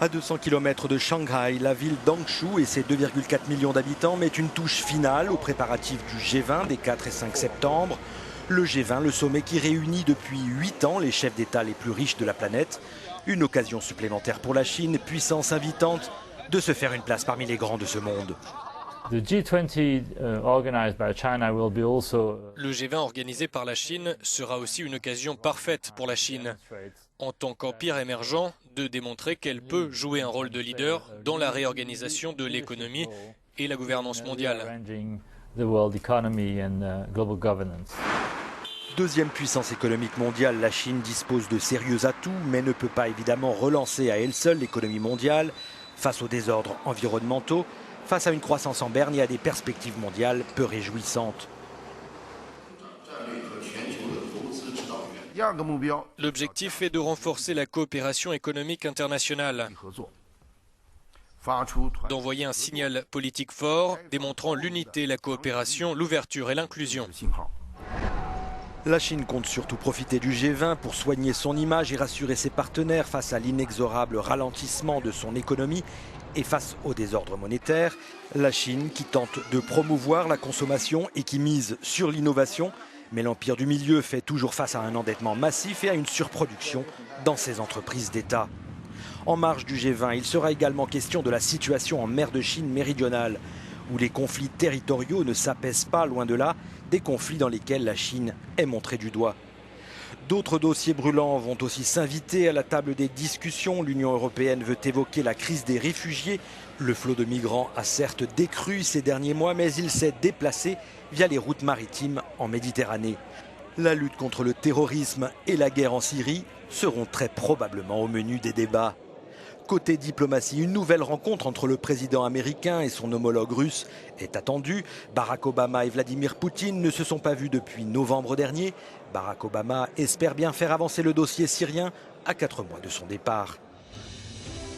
À 200 km de Shanghai, la ville d'Angshu et ses 2,4 millions d'habitants met une touche finale aux préparatifs du G20 des 4 et 5 septembre. Le G20, le sommet qui réunit depuis 8 ans les chefs d'État les plus riches de la planète. Une occasion supplémentaire pour la Chine, puissance invitante, de se faire une place parmi les grands de ce monde. Le G20 organisé par la Chine sera aussi une occasion parfaite pour la Chine, en tant qu'empire émergent, de démontrer qu'elle peut jouer un rôle de leader dans la réorganisation de l'économie et la gouvernance mondiale. Deuxième puissance économique mondiale, la Chine dispose de sérieux atouts, mais ne peut pas évidemment relancer à elle seule l'économie mondiale face aux désordres environnementaux, face à une croissance en berne et à des perspectives mondiales peu réjouissantes. L'objectif est de renforcer la coopération économique internationale, d'envoyer un signal politique fort démontrant l'unité, la coopération, l'ouverture et l'inclusion. La Chine compte surtout profiter du G20 pour soigner son image et rassurer ses partenaires face à l'inexorable ralentissement de son économie et face au désordre monétaire. La Chine qui tente de promouvoir la consommation et qui mise sur l'innovation. Mais l'empire du milieu fait toujours face à un endettement massif et à une surproduction dans ses entreprises d'État. En marge du G20, il sera également question de la situation en mer de Chine méridionale, où les conflits territoriaux ne s'apaisent pas, loin de là, des conflits dans lesquels la Chine est montrée du doigt. D'autres dossiers brûlants vont aussi s'inviter à la table des discussions. L'Union européenne veut évoquer la crise des réfugiés. Le flot de migrants a certes décru ces derniers mois, mais il s'est déplacé via les routes maritimes en Méditerranée. La lutte contre le terrorisme et la guerre en Syrie seront très probablement au menu des débats. Côté diplomatie, une nouvelle rencontre entre le président américain et son homologue russe est attendue. Barack Obama et Vladimir Poutine ne se sont pas vus depuis novembre dernier. Barack Obama espère bien faire avancer le dossier syrien à 4 mois de son départ.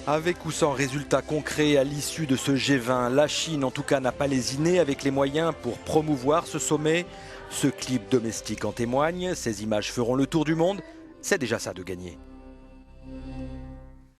Avec ou sans résultat concret à l'issue de ce G20, la Chine en tout cas n'a pas lésiné avec les moyens pour promouvoir ce sommet. Ce clip domestique en témoigne, ces images feront le tour du monde, c'est déjà ça de gagner.